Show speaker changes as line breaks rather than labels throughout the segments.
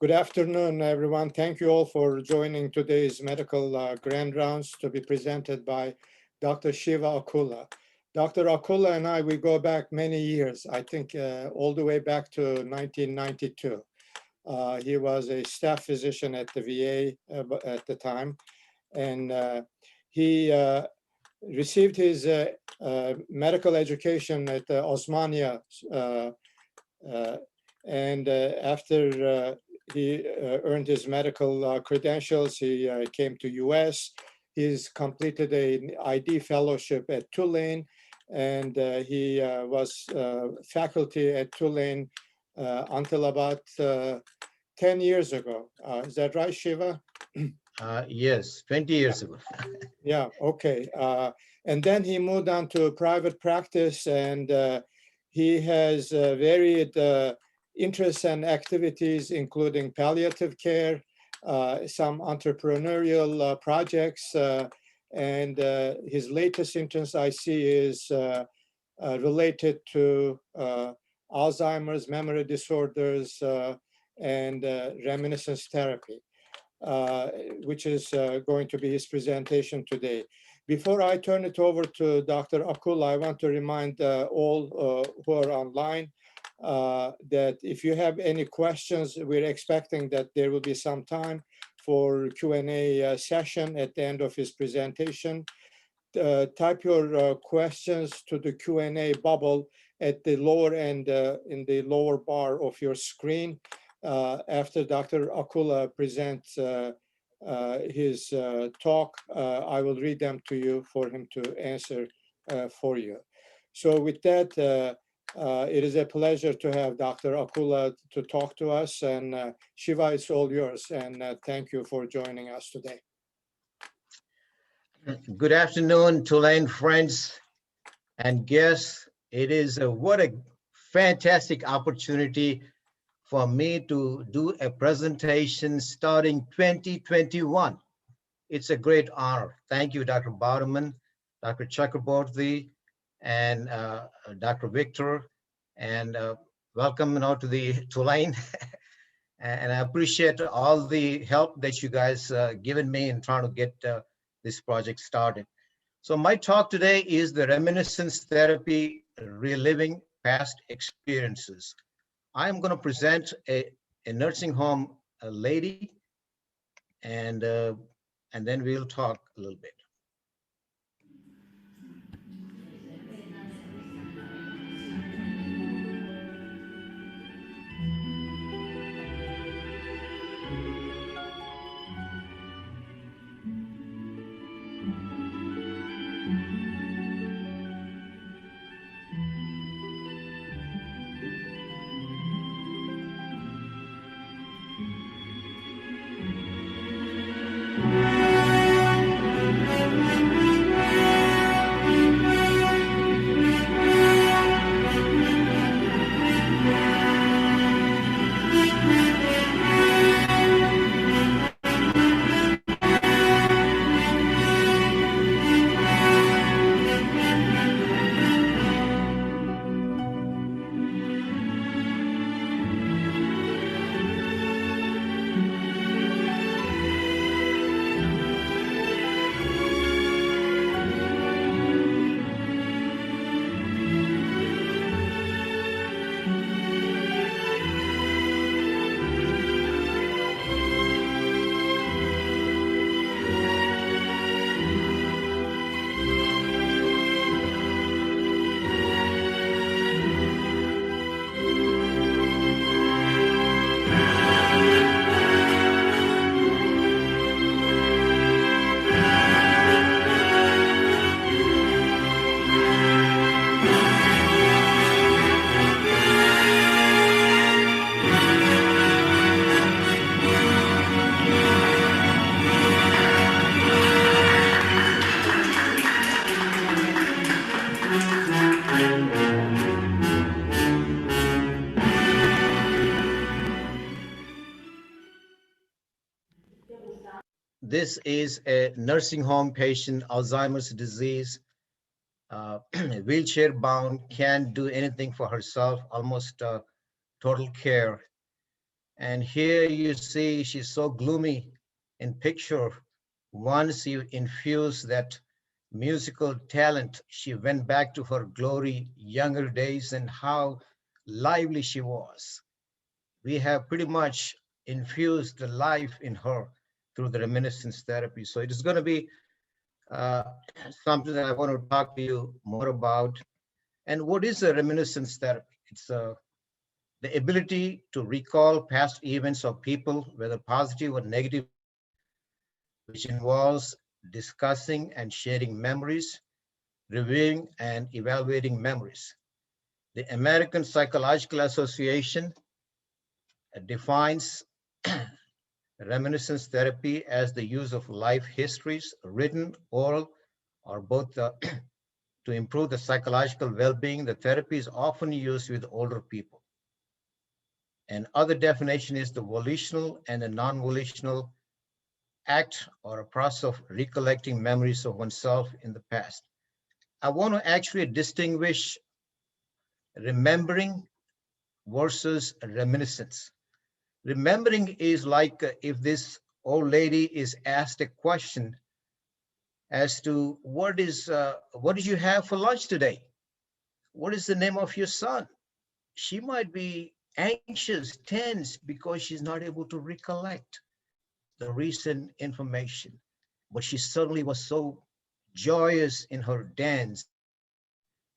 Good afternoon, everyone. Thank you all for joining today's medical grand rounds to be presented by Dr. Shiva Akula. Dr. Akula and I, we go back many years, I think all the way back to 1992. He was a staff physician at the VA at the time, and he received his medical education at Osmania, and after he earned his medical credentials, he came to US. He's completed an ID fellowship at Tulane, and he was faculty at Tulane until about 10 years ago. Is that right, Shiva?
Yes, 20 years ago.
Yeah, okay. And then he moved on to private practice, and he has varied interests and activities, including palliative care, some entrepreneurial projects, and his latest interest I see is related to Alzheimer's, memory disorders, and reminiscence therapy, which is going to be his presentation today. Before I turn it over to Dr. Akula, I want to remind all who are online that if you have any questions, we're expecting that there will be some time for Q&A session at the end of his presentation. Type your questions to the Q&A bubble at the lower end, in the lower bar of your screen. After Dr. Akula presents his talk, I will read them to you for him to answer for you. So with that, it is a pleasure to have Dr. Akula to talk to us, and Shiva, it's all yours, and thank you for joining us today.
Good afternoon, Tulane friends and guests. It is what a fantastic opportunity for me to do a presentation starting 2021. It's a great honor. Thank you, Dr. Bodeman, Dr. Chakraborty, and Dr. Victor, and welcome now to the Tulane. And I appreciate all the help that you guys given me in trying to get this project started. So my talk today is the reminiscence therapy, reliving past experiences. I'm going to present a nursing home lady, and then we'll talk a little bit. This is a nursing home patient, Alzheimer's disease, wheelchair bound, can't do anything for herself, almost total care. And here you see she's so gloomy in picture. Once you infuse that musical talent, she went back to her glory younger days and how lively she was. We have pretty much infused the life in her through the reminiscence therapy. So it is going to be uh, something that I want to talk to you more about. And what is a reminiscence therapy? It's the ability to recall past events or people, whether positive or negative, which involves discussing and sharing memories, reviewing and evaluating memories. The American Psychological Association defines reminiscence therapy as the use of life histories, written, oral, or both, to improve the psychological well-being. The therapy is often used with older people. And other definition is the volitional and the non-volitional act or a process of recollecting memories of oneself in the past. I want to actually distinguish remembering versus reminiscence. Remembering is like if this old lady is asked a question as to what did you have for lunch today? What is the name of your son? She might be anxious, tense because she's not able to recollect the recent information, but she certainly was so joyous in her dance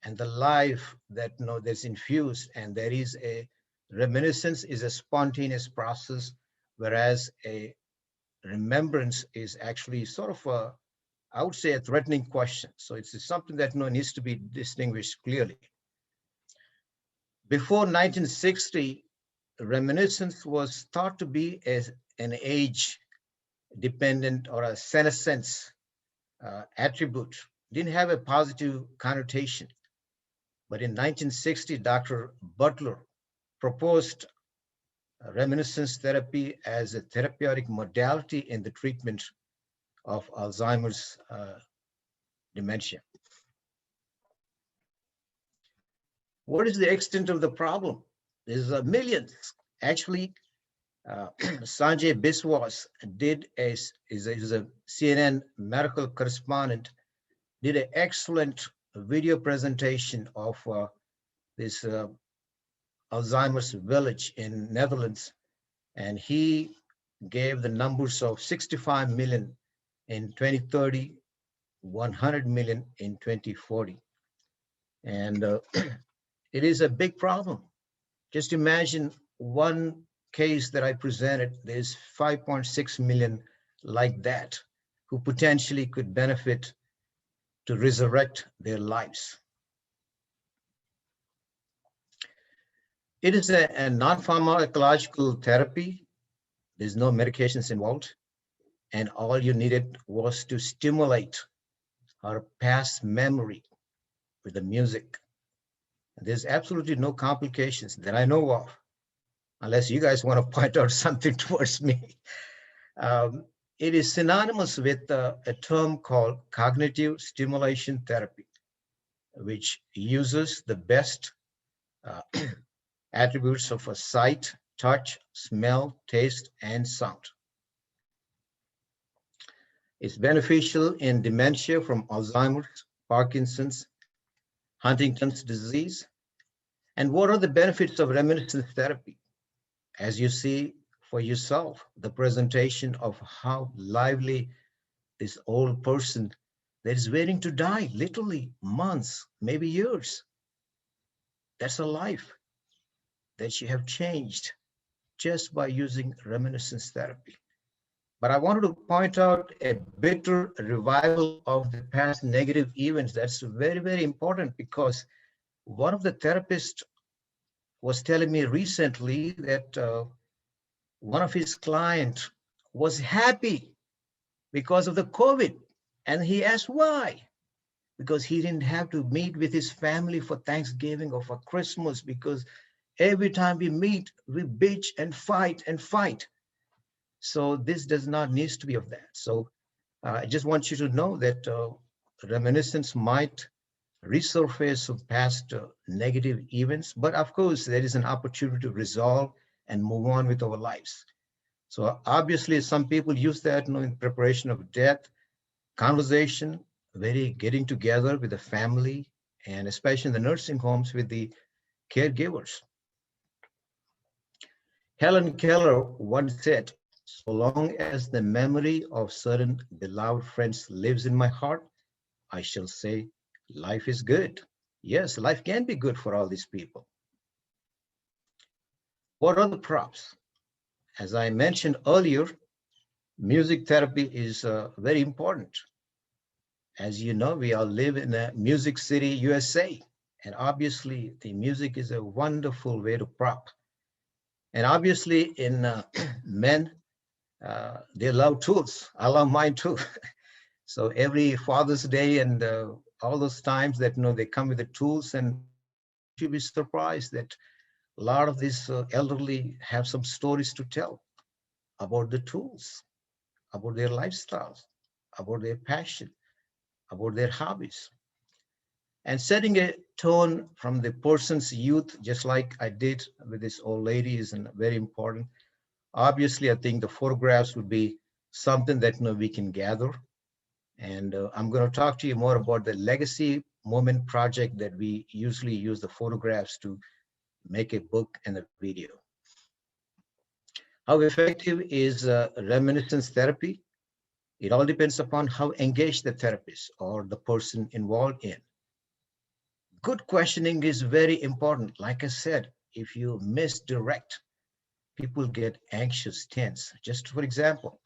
and the life that that's infused. And there is a reminiscence is a spontaneous process, whereas a remembrance is actually sort of a, I would say, a threatening question. So it's something that needs to be distinguished clearly. Before 1960, reminiscence was thought to be as an age dependent or a senescence attribute, didn't have a positive connotation. But in 1960, Dr. Butler proposed reminiscence therapy as a therapeutic modality in the treatment of Alzheimer's dementia. What is the extent of the problem? There's millions. Actually, Sanjay Biswas is a CNN medical correspondent, did an excellent video presentation of this Alzheimer's village in Netherlands, and he gave the numbers of 65 million in 2030, 100 million in 2040, and it is a big problem. Just imagine one case that I presented, there's 5.6 million like that who potentially could benefit to resurrect their lives. It is a non-pharmacological therapy. There's no medications involved. And all you needed was to stimulate our past memory with the music. There's absolutely no complications that I know of, unless you guys want to point out something towards me. It is synonymous with a term called cognitive stimulation therapy, which uses the best attributes of a sight, touch, smell, taste, and sound. It's beneficial in dementia from Alzheimer's, Parkinson's, Huntington's disease. And what are the benefits of reminiscence therapy? As you see for yourself, the presentation of how lively this old person that is waiting to die, literally months, maybe years. That's a life that you have changed just by using reminiscence therapy. But I wanted to point out a bitter revival of the past negative events. That's very, very important, because one of the therapists was telling me recently that one of his clients was happy because of the COVID. And he asked why. Because he didn't have to meet with his family for Thanksgiving or for Christmas, because every time we meet, we bitch and fight and fight. So this does not need to be of that. So I just want you to know that reminiscence might resurface of past negative events, but of course there is an opportunity to resolve and move on with our lives. So obviously, some people use that, in preparation of death, conversation, very getting together with the family, and especially in the nursing homes with the caregivers. Helen Keller once said, "So long as the memory of certain beloved friends lives in my heart, I shall say life is good." Yes, life can be good for all these people. What are the props? As I mentioned earlier, music therapy is very important. As you know, we all live in a music city, USA, and obviously the music is a wonderful way to prop. And obviously in men, they love tools. I love mine too. So every Father's Day and all those times that, they come with the tools, and you'll be surprised that a lot of these elderly have some stories to tell about the tools, about their lifestyles, about their passion, about their hobbies. And setting a tone from the person's youth, just like I did with this old lady, is very important. Obviously, I think the photographs would be something that we can gather. And I'm going to talk to you more about the legacy moment project that we usually use the photographs to make a book and a video. How effective is reminiscence therapy? It all depends upon how engaged the therapist or the person involved in. Good questioning is very important. Like I said, if you misdirect, people get anxious, tense. Just for example,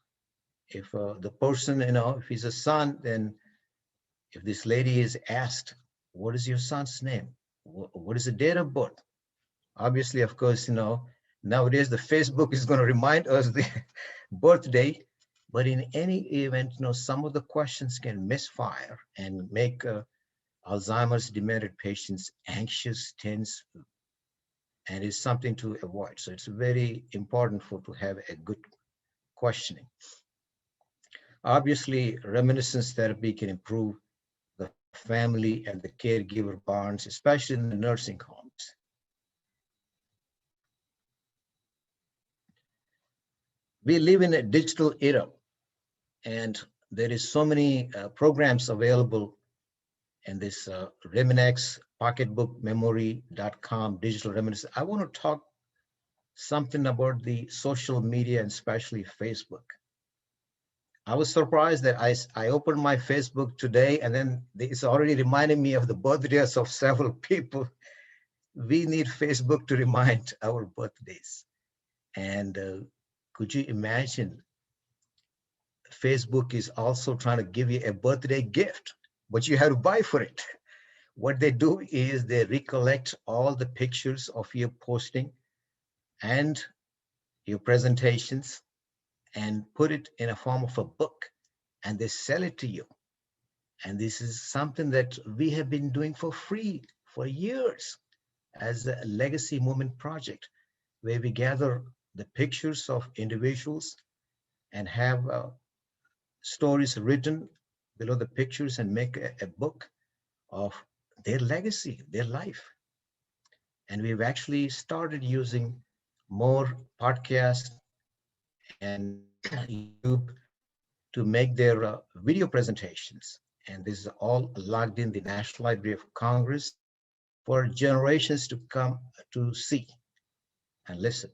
if the person, if he's a son, then if this lady is asked, "What is your son's name? What is the date of birth?" Obviously, of course, nowadays the Facebook is going to remind us the birthday, but in any event, some of the questions can misfire and make Alzheimer's demented patients anxious, tense, and is something to avoid. So it's very important to have a good questioning. Obviously, reminiscence therapy can improve the family and the caregiver bonds, especially in the nursing homes. We live in a digital era, and there is so many programs available in this Reminex pocketbookmemory.com digital reminiscence. I want to talk something about the social media and especially Facebook. I was surprised that I opened my Facebook today, and then it's already reminding me of the birthdays of several people. We need Facebook to remind our birthdays. And could you imagine, Facebook is also trying to give you a birthday gift, but you have to buy for it. What they do is they recollect all the pictures of your posting and your presentations and put it in a form of a book, and they sell it to you. And this is something that we have been doing for free for years as a legacy movement project, where we gather the pictures of individuals and have stories written below the pictures and make a book of their legacy, their life. And we've actually started using more podcasts and YouTube to make their video presentations. And this is all logged in the National Library of Congress for generations to come to see and listen.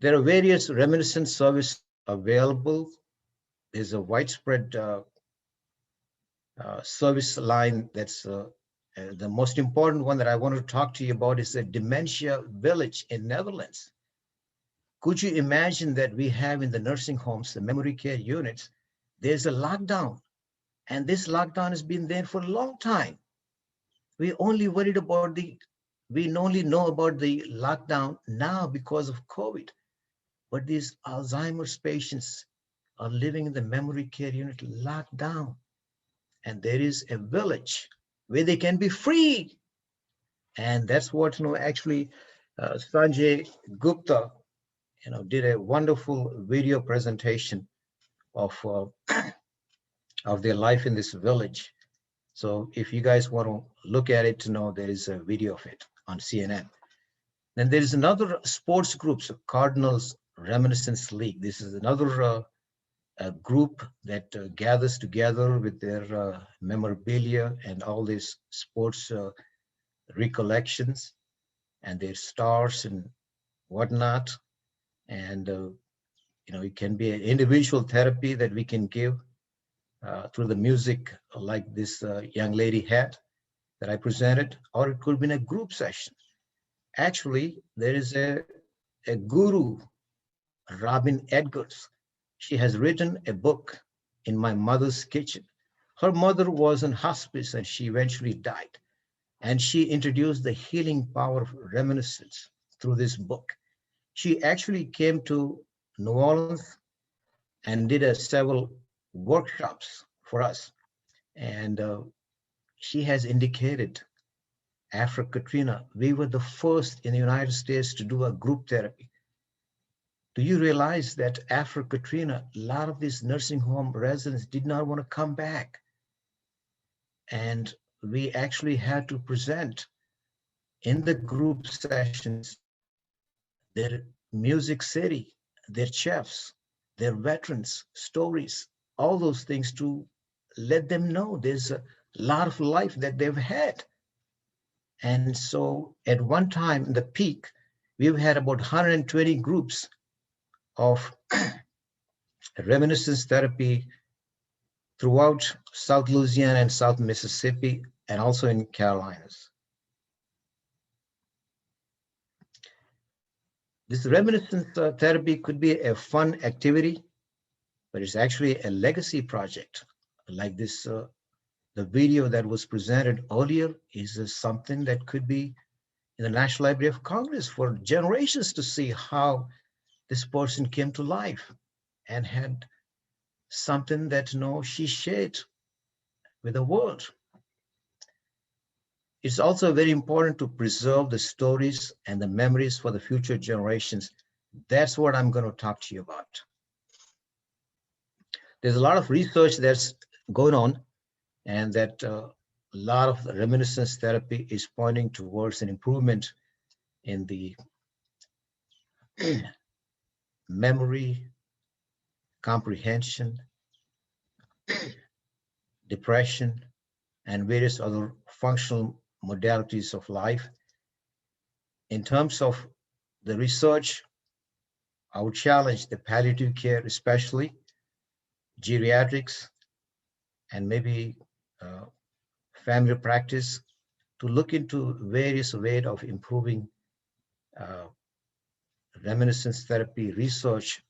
There are various reminiscence services available. There's a widespread service line that's the most important one that I want to talk to you about is the Dementia Village in Netherlands. Could you imagine that we have in the nursing homes, the memory care units, there's a lockdown, and this lockdown has been there for a long time. We only know about the lockdown now because of COVID, but these Alzheimer's patients are living in the memory care unit locked down, and there is a village where they can be free. And that's what, actually Sanjay Gupta, did a wonderful video presentation of their life in this village. So if you guys want to look at it to know, there is a video of it on CNN. Then there is another sports group, so Cardinals Reminiscence League. This is another a group that gathers together with their memorabilia and all these sports recollections and their stars and whatnot. And it can be an individual therapy that we can give through the music, like this young lady had that I presented, or it could be in a group session. Actually, there is a guru, Robin Edwards. She has written a book, In My Mother's Kitchen. Her mother was in hospice and she eventually died. And she introduced the healing power of reminiscence through this book. She actually came to New Orleans and did several workshops for us. And she has indicated, after Katrina, we were the first in the United States to do a group therapy. Do you realize that after Katrina, a lot of these nursing home residents did not want to come back? And we actually had to present in the group sessions their music city, their chefs, their veterans, stories, all those things to let them know there's a lot of life that they've had. And so at one time in the peak, we've had about 120 groups of reminiscence therapy throughout South Louisiana and South Mississippi, and also in Carolinas. This reminiscence therapy could be a fun activity, but it's actually a legacy project. Like this, the video that was presented earlier is something that could be in the National Library of Congress for generations to see how this person came to life and had something that she shared with the world. It's also very important to preserve the stories and the memories for the future generations. That's what I'm going to talk to you about. There's a lot of research that's going on, and that a lot of the reminiscence therapy is pointing towards an improvement in the memory, comprehension, depression, and various other functional modalities of life. In terms of the research, I would challenge the palliative care, especially geriatrics, and maybe family practice, to look into various ways of improving reminiscence therapy research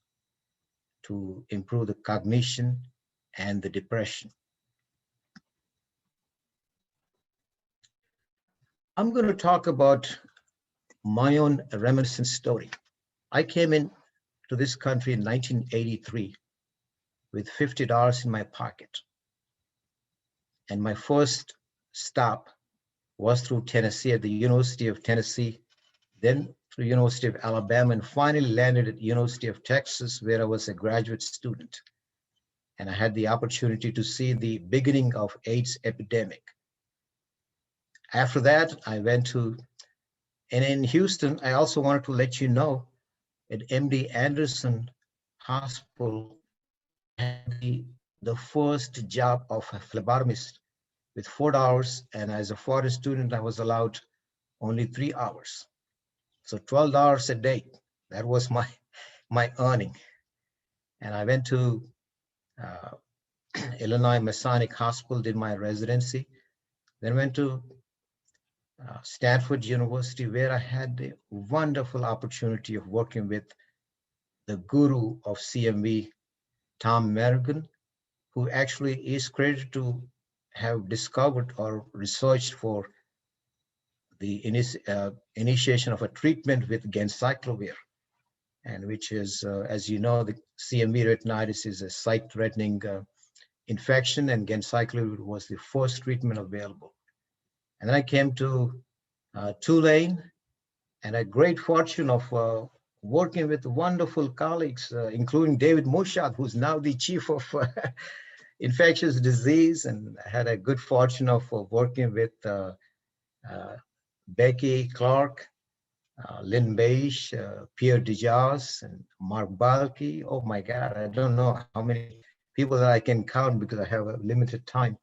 to improve the cognition and the depression. I'm going to talk about my own reminiscence story. I came in to this country in 1983 with $50 in my pocket. And my first stop was through Tennessee, at the University of Tennessee, then through University of Alabama, and finally landed at University of Texas, where I was a graduate student. And I had the opportunity to see the beginning of AIDS epidemic. After that, I went to, and in Houston, I also wanted to let you know, at MD Anderson Hospital, I had the first job of a phlebotomist with $4, and as a foreign student, I was allowed only 3 hours. So $12 a day, that was my earning. And I went to Illinois Masonic Hospital, did my residency, then went to Stanford University, where I had the wonderful opportunity of working with the guru of CMV, Tom Merrigan, who actually is credited to have discovered or researched for the initiation of a treatment with ganciclovir, and which is, as you know, the CMV retinitis is a sight-threatening infection, and ganciclovir was the first treatment available. And then I came to Tulane, and a great fortune of working with wonderful colleagues, including David Moshad, who's now the chief of infectious disease, and I had a good fortune of working with Becky Clark, Lynn Beish, Pierre Dejas, and Mark Balke. Oh my God, I don't know how many people that I can count because I have a limited time.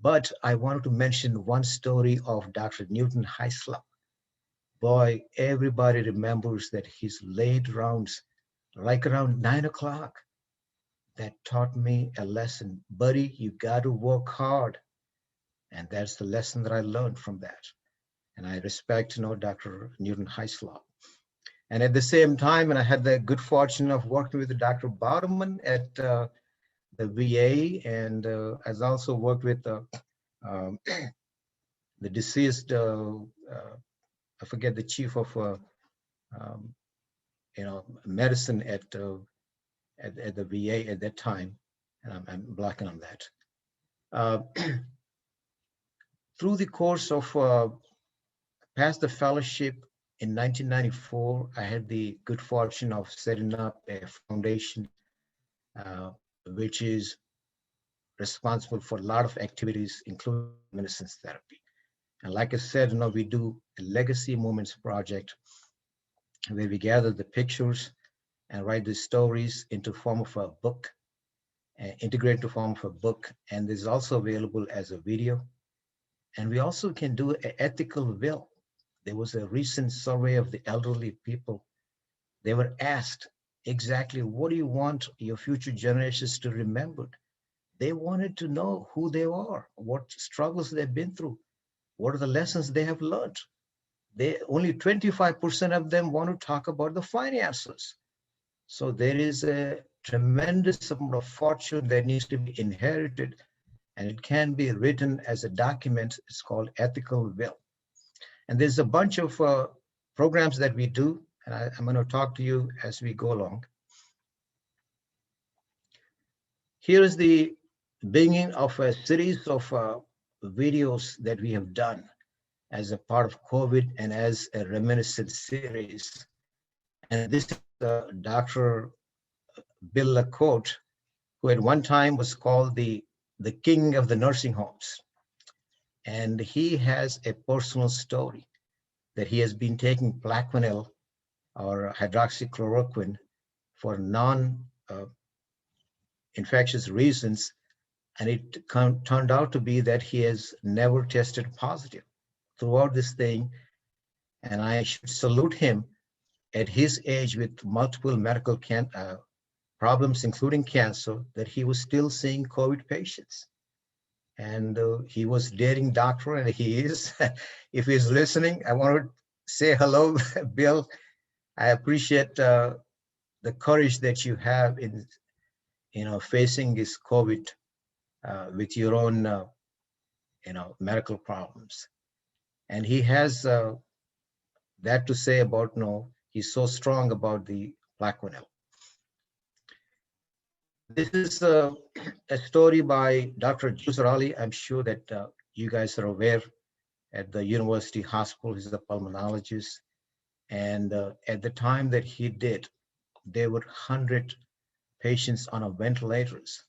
But I wanted to mention one story of Dr. Newton Hyslop. Boy, everybody remembers that his late rounds, like around 9 o'clock, that taught me a lesson. Buddy, you got to work hard. And that's the lesson that I learned from that. And I respect, Dr. Newton Hyslop. And at the same time, and I had the good fortune of working with Dr. Bottoman at the VA, and I've also worked with um, the deceased, I forget the chief of, um, medicine at the VA at that time, and I'm blocking on that. Through the course of past the fellowship in 1994, I had the good fortune of setting up a foundation which is responsible for a lot of activities, including Reminiscence therapy. And like I said, we do a Legacy Moments project where we gather the pictures and write the stories into form of a book, integrate into form of a book. And this is also available as a video. And we also can do an ethical will. There was a recent survey of the elderly people. They were asked exactly, what do you want your future generations to remember? They wanted to know who they are, what struggles they've been through, what are the lessons they have learned. Only 25% of them want to talk about the finances. So there is a tremendous amount of fortune that needs to be inherited, and it can be written as a document. It's called ethical will. And there's a bunch of programs that we do, and I'm going to talk to you as we go along. Here is the beginning of a series of videos that we have done as a part of COVID and as a Reminiscence series. And this is Dr. Bill Lacote, who at one time was called the king of the nursing homes. And he has a personal story that he has been taking Plaquenil or hydroxychloroquine for non-infectious reasons. And it turned out to be that he has never tested positive throughout this thing. And I should salute him at his age with multiple medical problems, including cancer, that he was still seeing COVID patients. And he was daring doctor, and he is. If he's listening, I want to say hello, Bill. I appreciate the courage that you have in, facing this COVID with your own, medical problems. And he has that to say about, he's so strong about the Plaquenil. This is a story by Dr. Jude. I'm sure that you guys are aware at the University Hospital. He's a pulmonologist. And at the time that he did, there were 100 patients on a ventilators.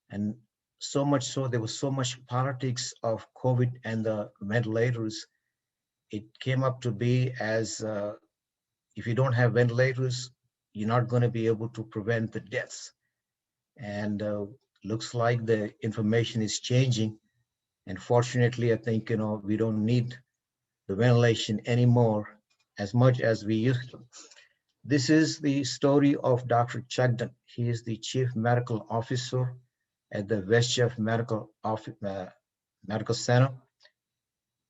And so much so, there was so much politics of COVID and the ventilators. It came up to be as if you don't have ventilators, you're not going to be able to prevent the deaths. And looks like the information is changing. And fortunately, I think, we don't need the ventilation anymore as much as we used to. This is the story of Dr. Chug. He is the Chief Medical Officer at the Westchester Medical Center.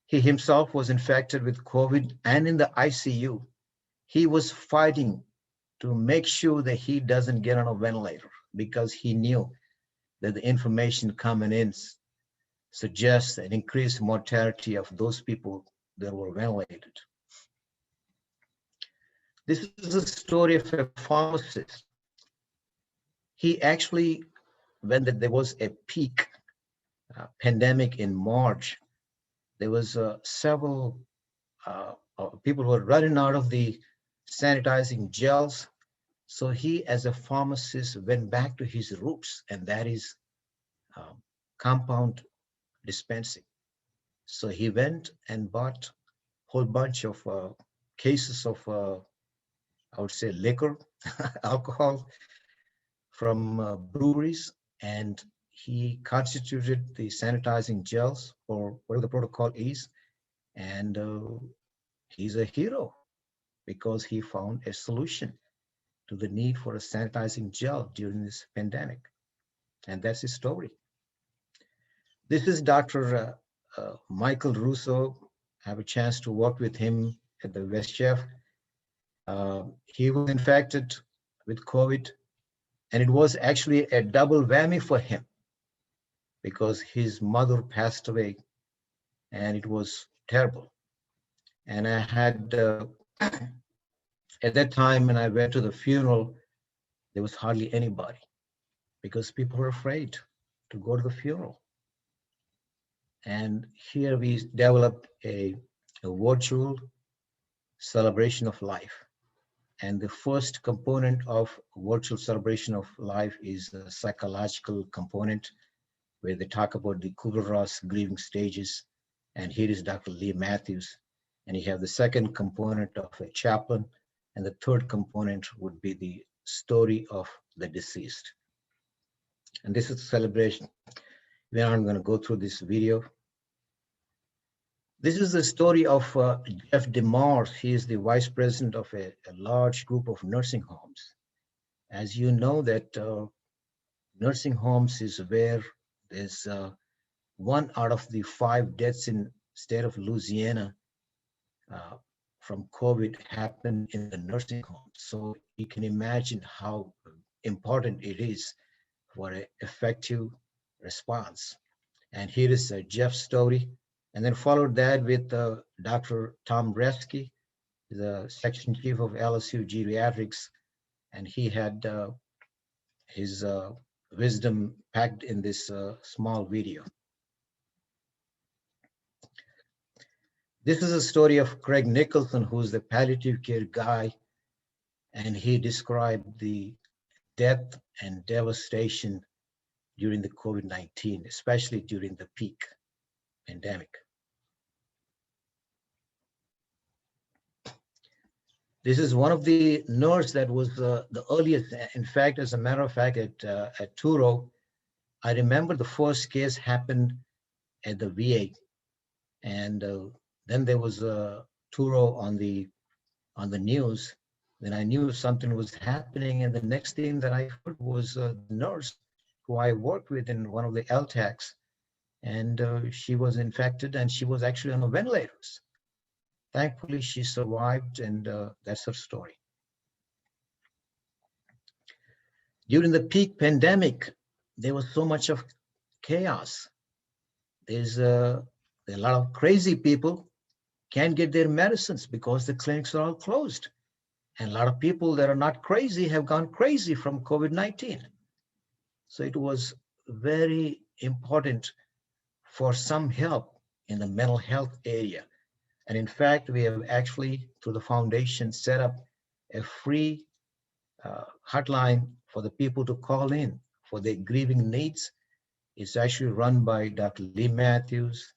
He himself was infected with COVID and in the ICU. He was fighting to make sure that he doesn't get on a ventilator because he knew that the information coming in suggests an increased mortality of those people that were ventilated. This is a story of a pharmacist. He actually, when there was a peak pandemic in March, there was several people were running out of the sanitizing gels. So he, as a pharmacist, went back to his roots, and that is compound dispensing. So he went and bought a whole bunch of cases of, I would say, liquor, alcohol from breweries, and he constituted the sanitizing gels, or whatever the protocol is. And he's a hero because he found a solution to the need for a sanitizing gel during this pandemic. And that's his story. This is Dr. Michael Russo. I have a chance to work with him at the West Chef. He was infected with COVID, and it was actually a double whammy for him because his mother passed away, and it was terrible. And I had, at that time, when I went to the funeral, there was hardly anybody because people were afraid to go to the funeral. And here we developed a virtual celebration of life. And the first component of virtual celebration of life is a psychological component where they talk about the Kubler-Ross grieving stages. And here is Dr. Lee Matthews. And you have the second component of a chaplain. And the third component would be the story of the deceased. And this is a celebration. We aren't going to go through this video. This is the story of Jeff Demar. He is the vice president of a large group of nursing homes. As you know, that nursing homes is where there's 1 out of the 5 deaths in state of Louisiana from COVID happened in the nursing home. So you can imagine how important it is for an effective response. And here is Jeff's story. And then followed that with Dr. Tom Bresky, the section chief of LSU Geriatrics. And he had his wisdom packed in this small video. This is a story of Craig Nicholson, who's the palliative care guy. And he described the death and devastation during the COVID-19, especially during the peak pandemic. This is one of the nurses that was the earliest. In fact, as a matter of fact, at Turo, I remember the first case happened at the VA, and then there was a Turo on the news. Then I knew something was happening, and the next thing that I heard was the nurse who I worked with in one of the LTACs, and she was infected, and she was actually on the ventilators. Thankfully, she survived, and that's her story. During the peak pandemic, there was so much of chaos. There's a lot of crazy people can't get their medicines because the clinics are all closed. And a lot of people that are not crazy have gone crazy from COVID-19. So it was very important for some help in the mental health area. And in fact, we have actually, through the foundation, set up a free hotline for the people to call in for their grieving needs. It's actually run by Dr. Lee Matthews,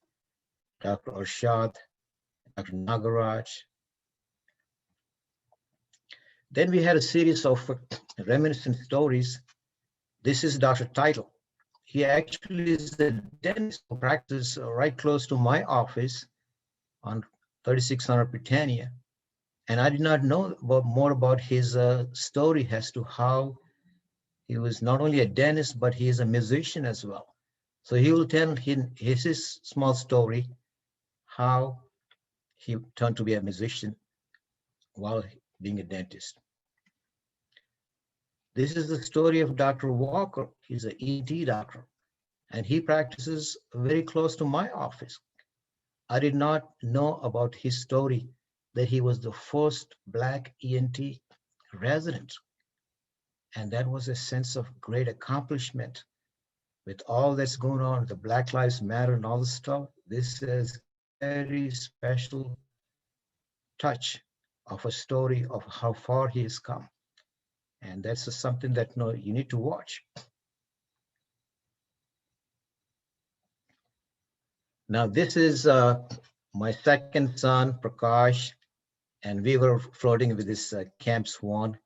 Dr. Arshad, Dr. Nagaraj. Then we had a series of reminiscence stories. This is Dr. Title. He actually is a dentist who practices right close to my office on 3600 Britannia. And I did not know more about his story as to how he was not only a dentist, but he is a musician as well. So he will tell his small story, how he turned to be a musician while being a dentist. This is the story of Dr. Walker. He's an ENT doctor, and he practices very close to my office. I did not know about his story, that he was the first Black ENT resident. And that was a sense of great accomplishment. With all that's going on, the Black Lives Matter and all this stuff, this is a very special touch of a story of how far he has come. And that's something that you need to watch. Now, this is my second son, Prakash, and we were floating with this Camp Swan.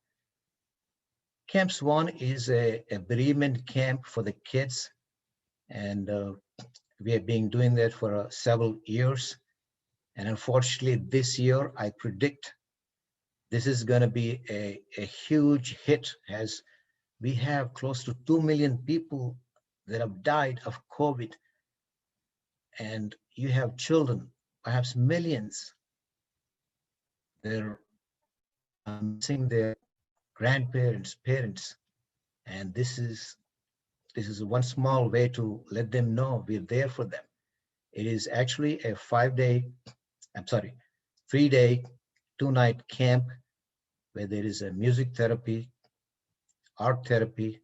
Camp Swan is a bereavement camp for the kids, and we have been doing that for several years. And unfortunately, this year, I predict this is going to be a huge hit, as we have close to 2 million people that have died of COVID. And you have children, perhaps millions, they're missing their grandparents, parents. And this is one small way to let them know we're there for them. It is actually a 3-day, 2-night camp where there is a music therapy, art therapy,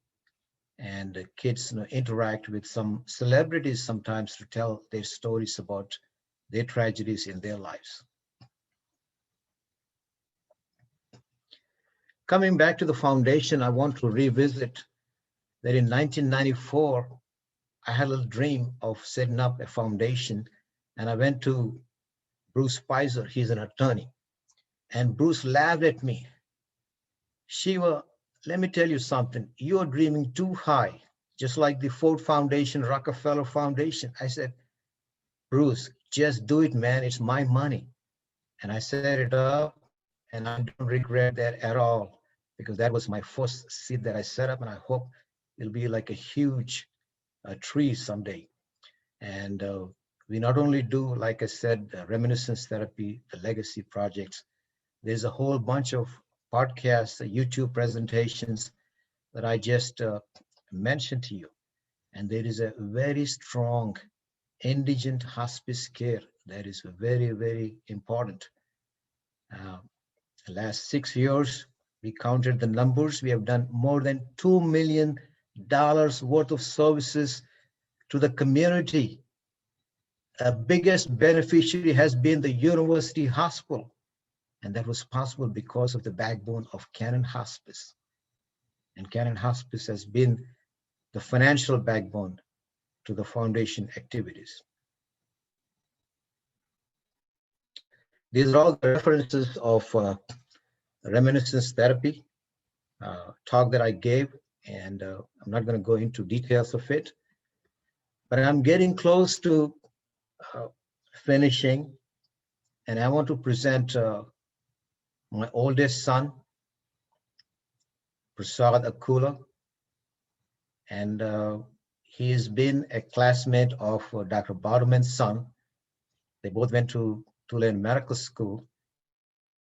and the kids interact with some celebrities sometimes to tell their stories about their tragedies in their lives. Coming back to the foundation, I want to revisit that in 1994, I had a little dream of setting up a foundation, and I went to Bruce Spicer, he's an attorney, and Bruce laughed at me. Shiva, let me tell you something, you're dreaming too high, just like the Ford Foundation, Rockefeller Foundation. I said, Bruce, just do it, man, it's my money. And I set it up, and I don't regret that at all, because that was my first seed that I set up, and I hope it'll be like a huge tree someday. And we not only do, like I said, reminiscence therapy, the legacy projects, there's a whole bunch of podcasts, YouTube presentations that I just mentioned to you. And there is a very strong indigent hospice care that is very, very important. The last 6 years, we counted the numbers. We have done more than $2 million worth of services to the community. The biggest beneficiary has been the University Hospital, and that was possible because of the backbone of Canon Hospice. And Canon Hospice has been the financial backbone to the foundation activities. These are all the references of reminiscence therapy talk that I gave, and I'm not going to go into details of it, but I'm getting close to finishing, and I want to present my oldest son, Prasad Akula, and he has been a classmate of Dr. Barman's son. They both went to Tulane Medical School,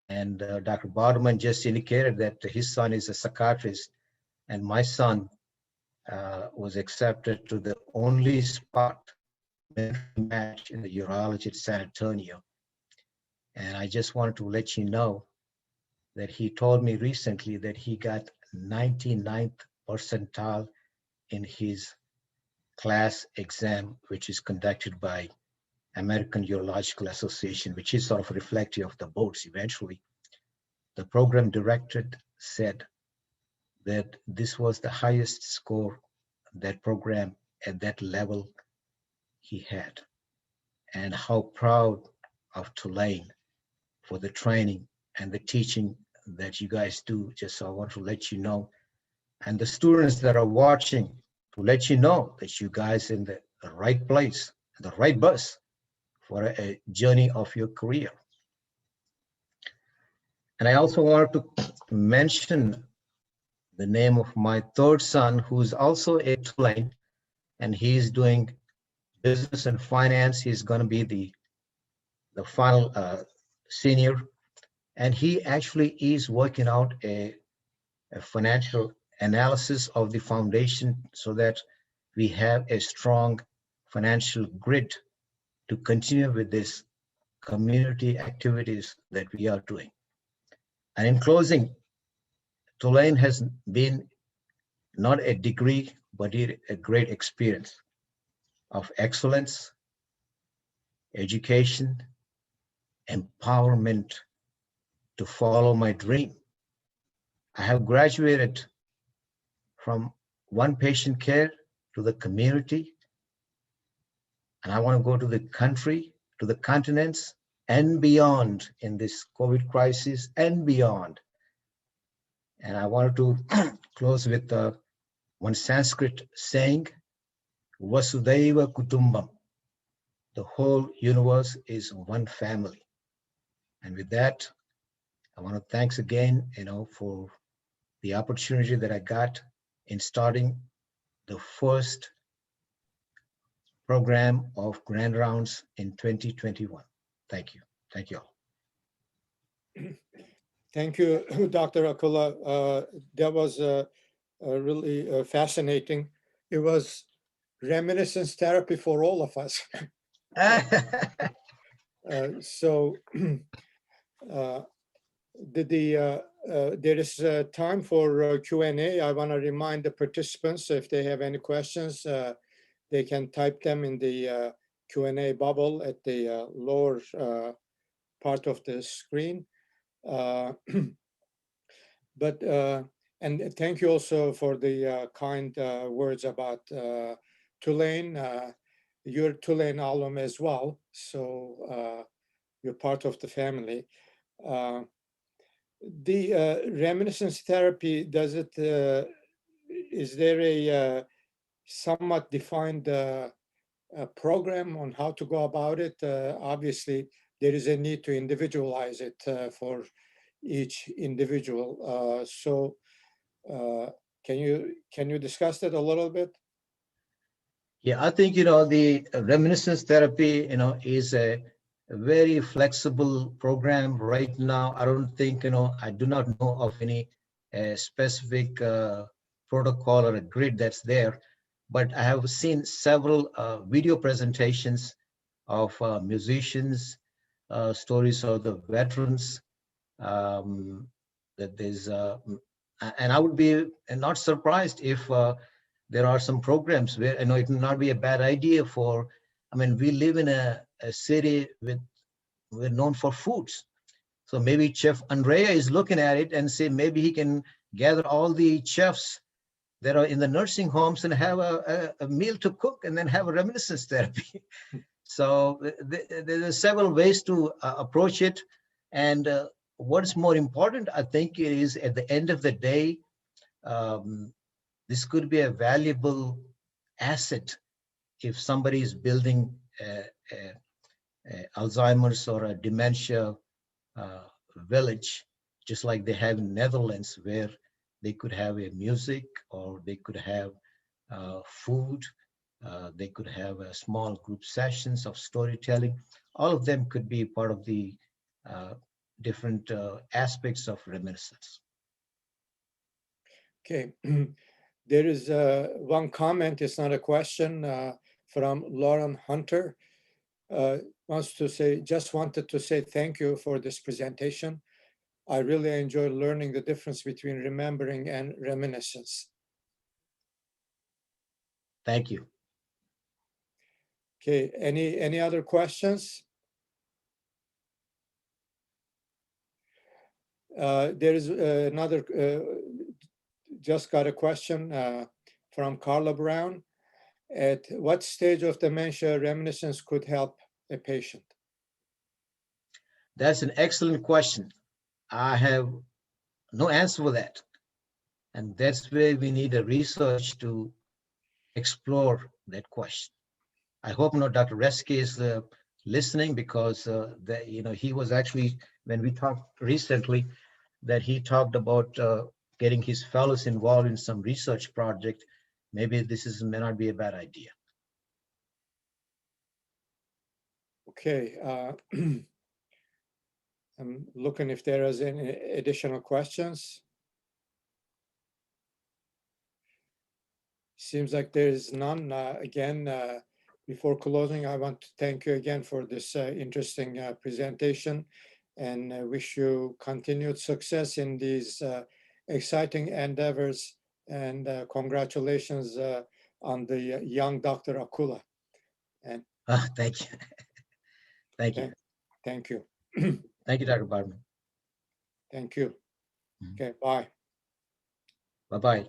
and Dr. Barman just indicated that his son is a psychiatrist, and my son was accepted to the only spot match in the urology at San Antonio. And I just wanted to let you know that he told me recently that he got 99th percentile in his class exam, which is conducted by American Urological Association, which is sort of reflective of the boards eventually. The program director said that this was the highest score that program at that level he had, and how proud of Tulane for the training and the teaching that you guys do. Just so I want to let you know, and the students that are watching, to let you know that you guys in the right place, the right bus for a journey of your career. And I also wanted to mention the name of my third son, who's also a Tulane, and he's doing business and finance. He's going to be the final senior, and he actually is working out a financial analysis of the foundation so that we have a strong financial grid to continue with this community activities that we are doing. And in closing, Tulane has been not a degree, but a great experience of excellence, education, empowerment to follow my dream. I have graduated from one patient care to the community. And I want to go to the country, to the continents, and beyond in this COVID crisis and beyond. And I wanted to close with one Sanskrit saying, Vasudhaiva Kutumbam. The whole universe is one family. And with that, I want to thanks again, for the opportunity that I got in starting the first program of Grand Rounds in 2021. Thank you. Thank you all.
Thank you, Dr. Akula. That was really fascinating. It was reminiscence therapy for all of us. So there is time for Q&A. I want to remind the participants, if they have any questions, they can type them in the Q&A bubble at the lower part of the screen. But and thank you also for the kind words about Tulane. You're Tulane alum as well, so you're part of the family. The reminiscence therapy, does it? Is there a somewhat defined program on how to go about it? Obviously, there is a need to individualize it for each individual. So can you discuss that a little bit?
Yeah, I think, the reminiscence therapy, is a very flexible program right now. I don't think, I do not know of any specific protocol or a grid that's there, but I have seen several video presentations of musicians, stories of the veterans, that there's, and I would be not surprised if there are some programs where, it will not be a bad idea for, we live in a city we're known for foods. So maybe Chef Andrea is looking at it and say maybe he can gather all the chefs that are in the nursing homes and have a meal to cook and then have a reminiscence therapy. So there's several ways to approach it. And what's more important, I think, is at the end of the day, this could be a valuable asset if somebody is building Alzheimer's or a dementia village, just like they have in Netherlands, where they could have a music, or they could have food, they could have a small group sessions of storytelling. All of them could be part of the different aspects of reminiscence.
Okay. There is one comment, it's not a question, from Lauren Hunter. Just wanted to say thank you for this presentation. I really enjoyed learning the difference between remembering and reminiscence.
Thank you.
Okay, any other questions? There is another, just got a question from Carla Brown. At what stage of dementia reminiscence could help a patient?
That's an excellent question. I have no answer for that. And that's where we need a research to explore that question. I hope Dr. Reske is listening, because he was actually, when we talked recently, that he talked about getting his fellows involved in some research project. Maybe this may not be a bad idea.
Okay. I'm looking if there is any additional questions. Seems like there is none. Again, before closing, I want to thank you again for this interesting presentation, and wish you continued success in these exciting endeavors, and congratulations on the young Dr. Akula. And
thank you. Thank you.
Thank you.
Thank you, Dr. Barman.
Thank you. Okay, bye.
Bye-bye.